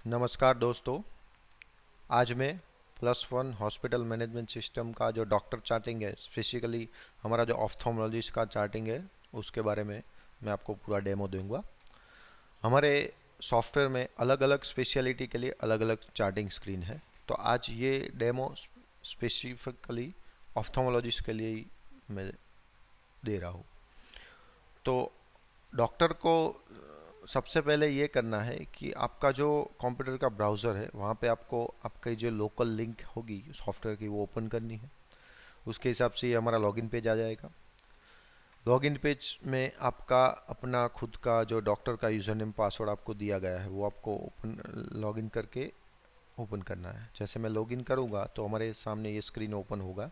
नमस्कार दोस्तों। आज मैं +1 हॉस्पिटल मैनेजमेंट सिस्टम का जो डॉक्टर चार्टिंग है, स्पेसिकली हमारा जो ऑफ्थल्मोलॉजिस्ट का चार्टिंग है, उसके बारे में मैं आपको पूरा डेमो दूंगा। हमारे सॉफ्टवेयर में अलग अलग स्पेशलिटी के लिए अलग अलग चार्टिंग स्क्रीन है। तो आज ये डेमो स्पेसिफिकली ऑफ्थल्मोलॉजिस्ट के लिए ही मैं दे रहा हूँ। तो डॉक्टर को सबसे पहले ये करना है कि आपका जो कंप्यूटर का ब्राउज़र है वहाँ पे आपको आपकी जो लोकल लिंक होगी सॉफ्टवेयर की वो ओपन करनी है। उसके हिसाब से ये हमारा लॉगिन पेज आ जाएगा। लॉगिन पेज में आपका अपना खुद का जो डॉक्टर का यूज़र नेम पासवर्ड आपको दिया गया है वो आपको ओपन लॉगिन करके ओपन करना है। जैसे मैं लॉगिन करूँगा तो हमारे सामने ये स्क्रीन ओपन होगा।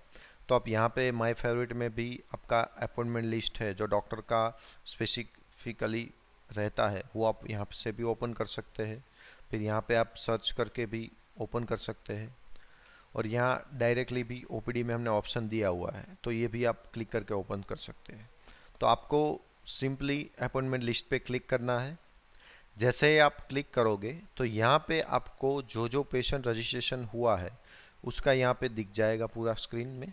तो आप यहाँ पे माय फेवरेट में भी आपका अपॉइंटमेंट लिस्ट है जो डॉक्टर का स्पेसिफिकली रहता है वो आप यहाँ से भी ओपन कर सकते हैं। फिर यहाँ पे आप सर्च करके भी ओपन कर सकते हैं और यहाँ डायरेक्टली भी ओपीडी में हमने ऑप्शन दिया हुआ है तो ये भी आप क्लिक करके ओपन कर सकते हैं। तो आपको सिंपली अपॉइंटमेंट लिस्ट पे क्लिक करना है। जैसे ही आप क्लिक करोगे तो यहाँ पे आपको जो जो पेशेंट रजिस्ट्रेशन हुआ है उसका यहाँ पे दिख जाएगा पूरा स्क्रीन में।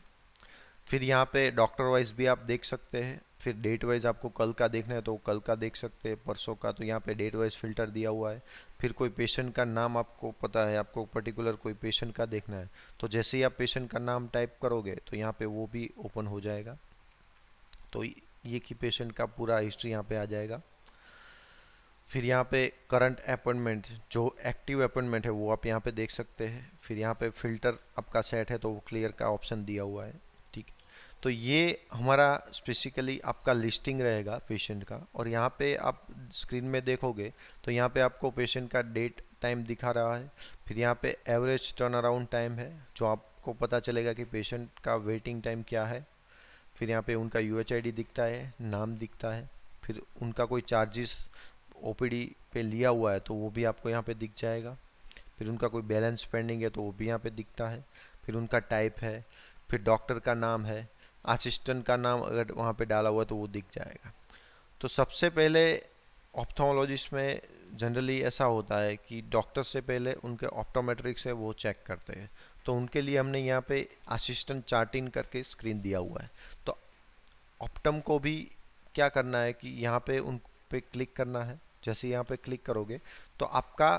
फिर यहाँ पे डॉक्टर वाइज भी आप देख सकते हैं। फिर डेट वाइज आपको कल का देखना है तो कल का देख सकते हैं, परसों का, तो यहाँ पे डेट वाइज फिल्टर दिया हुआ है। फिर कोई पेशेंट का नाम आपको पता है, आपको पर्टिकुलर कोई पेशेंट का देखना है तो जैसे ही आप पेशेंट का नाम टाइप करोगे तो यहाँ पे वो भी ओपन हो जाएगा। तो ये कि पेशेंट का पूरा हिस्ट्री यहाँ पे आ जाएगा। फिर यहाँ पे करंट अपॉइंटमेंट जो एक्टिव अपॉइंटमेंट है वो आप यहाँ पे देख सकते हैं। फिर यहाँ पे फिल्टर आपका सेट है तो वो क्लियर का ऑप्शन दिया हुआ है। ठीक है, तो ये हमारा स्पेसिकली आपका लिस्टिंग रहेगा पेशेंट का। और यहाँ पे आप स्क्रीन में देखोगे तो यहाँ पे आपको पेशेंट का डेट टाइम दिखा रहा है। फिर यहाँ पे एवरेज टर्न अराउंड टाइम है जो आपको पता चलेगा कि पेशेंट का वेटिंग टाइम क्या है। फिर यहाँ पे उनका यूएचआईडी दिखता है, नाम दिखता है। फिर उनका कोई चार्जेस ओपीडी पे लिया हुआ है तो वो भी आपको यहाँ पे दिख जाएगा। फिर उनका कोई बैलेंस पेंडिंग है तो वो भी यहाँ पे दिखता है। फिर उनका टाइप है, फिर डॉक्टर का नाम है, असिस्टेंट का नाम अगर वहाँ पे डाला हुआ है तो वो दिख जाएगा। तो सबसे पहले ऑप्थोमोलॉजिस्ट में जनरली ऐसा होता है कि डॉक्टर से पहले उनके ऑप्टोमेट्रिक्स है वो चेक करते हैं। तो उनके लिए हमने यहाँ पे असिस्टेंट चार्टिंग करके स्क्रीन दिया हुआ है। तो ऑप्टम को भी क्या करना है कि यहाँ पे उन पे क्लिक करना है। जैसे यहाँ पे क्लिक करोगे तो आपका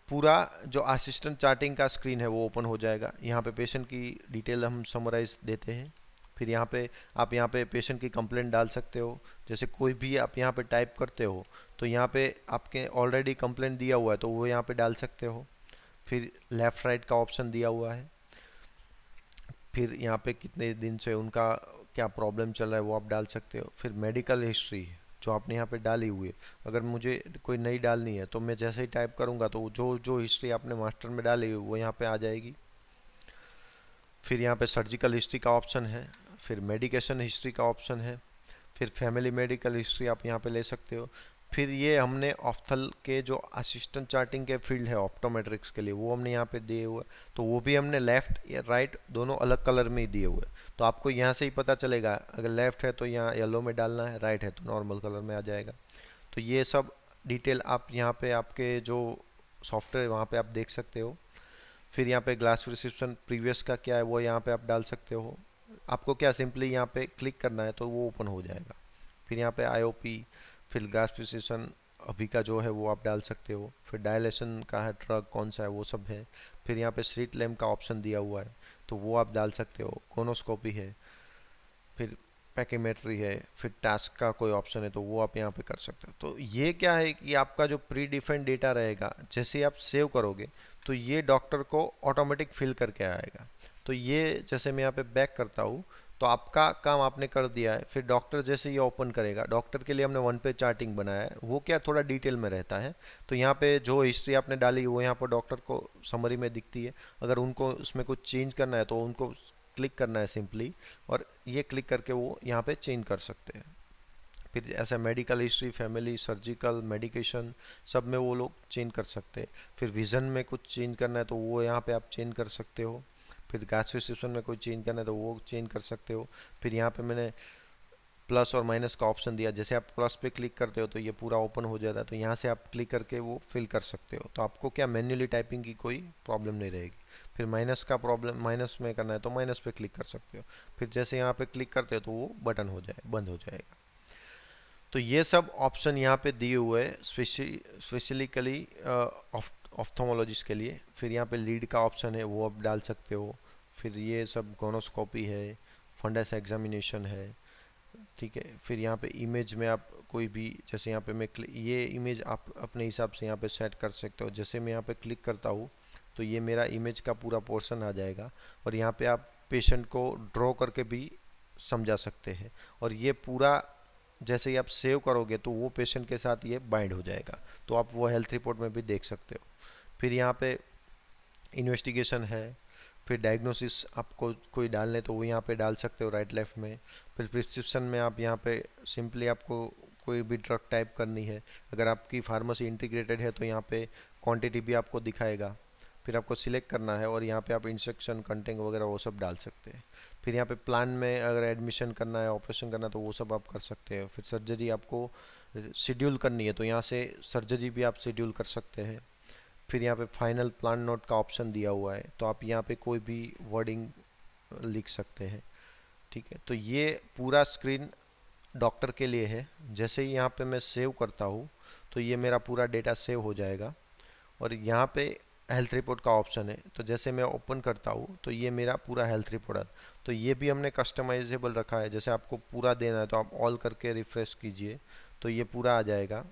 पूरा जो असिस्टेंट चार्टिंग का स्क्रीन है वो ओपन हो जाएगा। यहाँ पे पेशेंट की डिटेल हम समराइज देते हैं। फिर यहाँ पे आप यहाँ पे पेशेंट की कंप्लेंट डाल सकते हो। जैसे कोई भी आप यहाँ पे टाइप करते हो तो यहाँ पे आपके ऑलरेडी कंप्लेंट दिया हुआ है तो वो यहाँ पे डाल सकते हो। फिर लेफ़्ट राइट का ऑप्शन दिया हुआ है। फिर यहाँ पे कितने दिन से उनका क्या प्रॉब्लम चल रहा है वो आप डाल सकते हो। फिर मेडिकल हिस्ट्री जो आपने यहाँ पे डाली हुई है, अगर मुझे कोई नई डालनी है तो मैं जैसे ही टाइप करूँगा तो जो जो हिस्ट्री आपने मास्टर में डाली हुई वो यहाँ पे आ जाएगी। फिर यहाँ पे सर्जिकल हिस्ट्री का ऑप्शन है। फिर मेडिकेशन हिस्ट्री का ऑप्शन है। फिर फैमिली मेडिकल हिस्ट्री आप यहाँ पे ले सकते हो। फिर ये हमने ऑफ्थल के जो असिस्टेंट चार्टिंग के फील्ड है ऑप्टोमेट्रिक्स के लिए वो हमने यहाँ पे दिए हुए, तो वो भी हमने लेफ्ट या राइट दोनों अलग कलर में ही दिए हुए। तो आपको यहाँ से ही पता चलेगा, अगर लेफ्ट है तो यहाँ येलो में डालना है, राइट है तो नॉर्मल कलर में आ जाएगा। तो ये सब डिटेल आप यहाँ पे आपके जो सॉफ्टवेयर वहाँ पे आप देख सकते हो। फिर यहाँ पे ग्लास प्रिस्क्रिप्शन प्रीवियस का क्या है वो यहाँ पे आप डाल सकते हो। आपको क्या सिंपली यहाँ पे क्लिक करना है तो वो ओपन हो जाएगा। फिर यहाँ पे आईओपी, फिर ग्लास प्रिस्क्रिप्शन अभी का जो है वो आप डाल सकते हो। फिर डायलेशन का है, ड्रग कौन सा है वो सब है। फिर यहाँ पे स्लिट लैम्प का ऑप्शन दिया हुआ है तो वो आप डाल सकते हो। कोनोस्कोपी है, फिर पैकेमेट्री है, फिर टास्क का कोई ऑप्शन है तो वो आप यहाँ पे कर सकते हो। तो ये क्या है कि आपका जो प्री डिफाइंड डेटा रहेगा जैसे ही आप सेव करोगे तो ये डॉक्टर को ऑटोमेटिक फिल करके आएगा। तो ये जैसे मैं यहाँ पे बैक करता हूँ तो आपका काम आपने कर दिया है। फिर डॉक्टर जैसे ये ओपन करेगा, डॉक्टर के लिए हमने वन पेज चार्टिंग बनाया है, वो क्या थोड़ा डिटेल में रहता है। तो यहाँ पे जो हिस्ट्री आपने डाली वो यहाँ पर डॉक्टर को समरी में दिखती है। अगर उनको उसमें कुछ चेंज करना है तो उनको क्लिक करना है सिंपली, और ये क्लिक करके वो यहाँ पे चेंज कर सकते हैं। फिर ऐसा medical history, family, surgical, medication सब में वो लोग चेंज कर सकते हैं। फिर विजन में कुछ चेंज करना है तो वो यहाँ पे आप चेंज कर सकते हो। फिर गैस रिसेप्शन में कोई चेंज करना है तो वो चेंज कर सकते हो। फिर यहाँ पे मैंने प्लस और माइनस का ऑप्शन दिया, जैसे आप प्लस पे क्लिक करते हो तो ये पूरा ओपन हो जाता है, तो यहाँ से आप क्लिक करके वो फिल कर सकते हो, तो आपको क्या मैन्युअली टाइपिंग की कोई प्रॉब्लम नहीं रहेगी। फिर माइनस का प्रॉब्लम, माइनस में करना है तो माइनस पे क्लिक कर सकते हो, फिर जैसे यहाँ पे क्लिक करते हो तो वो बटन हो जाए, बंद हो जाएगा। तो ये सब ऑप्शन यहाँ पे दिए हुए हैं स्पेसिफिकली ऑप्थोमोलॉजिस्ट के लिए। फिर यहाँ पे लीड का ऑप्शन है, वो आप डाल सकते हो। फिर ये सब गोनोस्कोपी है, फंडस एग्जामिनेशन है, ठीक है। फिर यहाँ पे इमेज में आप कोई भी, जैसे यहाँ पे मैं ये इमेज आप अपने हिसाब से यहाँ पे सेट कर सकते हो। जैसे मैं यहाँ पे क्लिक करता हूँ तो ये मेरा इमेज का पूरा पोर्शन आ जाएगा, और यहाँ पे आप पेशेंट को ड्रॉ करके भी समझा सकते हैं। और ये पूरा जैसे ही आप सेव करोगे तो वो पेशेंट के साथ ये बाइंड हो जाएगा, तो आप वो हेल्थ रिपोर्ट में भी देख सकते हो। फिर यहाँ पे इन्वेस्टिगेशन है, फिर डायग्नोसिस आपको कोई डालने तो वो यहाँ पे डाल सकते हो राइट लेफ्ट में। फिर प्रिस्क्रिप्शन में आप यहाँ पे सिंपली आपको कोई भी ड्रग टाइप करनी है, अगर आपकी फार्मेसी इंटीग्रेटेड है तो यहाँ पे क्वांटिटी भी आपको दिखाएगा। फिर आपको सिलेक्ट करना है और यहाँ पे आप इंस्ट्रक्शन कंटेंट वगैरह वो सब डाल सकते हैं। फिर यहाँ पे प्लान में अगर एडमिशन करना है, ऑपरेशन करना है तो वो सब आप कर सकते हैं। फिर सर्जरी आपको शेड्यूल करनी है तो यहाँ से सर्जरी भी आप शेड्यूल कर सकते हैं। फिर यहाँ पे फाइनल प्लान नोट का ऑप्शन दिया हुआ है, तो आप यहाँ पे कोई भी वर्डिंग लिख सकते हैं, ठीक है। तो ये पूरा स्क्रीन डॉक्टर के लिए है। जैसे ही यहाँ पे मैं सेव करता हूँ तो ये मेरा पूरा डेटा सेव हो जाएगा, और यहाँ पे हेल्थ रिपोर्ट का ऑप्शन है, तो जैसे मैं ओपन करता हूँ तो ये मेरा पूरा हेल्थ रिपोर्ट है। तो ये भी हमने कस्टमाइजेबल रखा है, जैसे आपको पूरा देना है तो आप ऑल करके रिफ्रेश कीजिए तो ये पूरा आ जाएगा।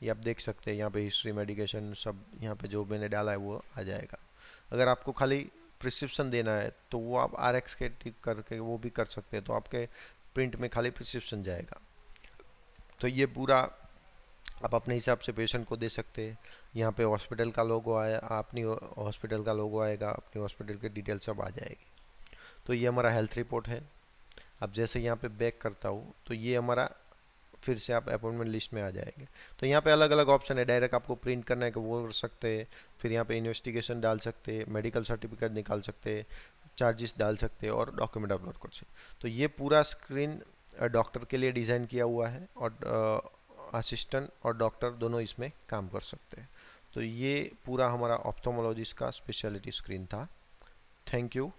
ये आप देख सकते हैं यहाँ पे हिस्ट्री, मेडिकेशन सब यहाँ पे जो मैंने डाला है वो आ जाएगा। अगर आपको खाली प्रिस्क्रिप्शन देना है तो वो आप RX के टिक करके वो भी कर सकते हैं, तो आपके प्रिंट में खाली प्रिस्क्रिप्शन जाएगा। तो ये पूरा आप अपने हिसाब से पेशेंट को दे सकते हैं। यहाँ पे हॉस्पिटल का लोगो आया, अपनी हॉस्पिटल का लोगो आएगा, अपनी हॉस्पिटल के डिटेल सब आ जाएगी। तो ये हमारा हेल्थ रिपोर्ट है। अब जैसे यहाँ पे बैक करता हूँ तो ये हमारा फिर से आप अपॉइंटमेंट लिस्ट में आ जाएंगे। तो यहाँ पे अलग अलग ऑप्शन है, डायरेक्ट आपको प्रिंट करना है कि वो कर सकते हैं। फिर यहाँ पे इन्वेस्टिगेशन डाल सकते हैं, मेडिकल सर्टिफिकेट निकाल सकते हैं, चार्जेस डाल सकते हैं और डॉक्यूमेंट अपलोड कर सकते हैं। तो ये पूरा स्क्रीन डॉक्टर के लिए डिज़ाइन किया हुआ है, और असिस्टेंट और डॉक्टर दोनों इसमें काम कर सकते हैं। तो ये पूरा हमारा ऑप्थोमोलॉजिस्ट का स्पेशलिटी स्क्रीन था। Thank you.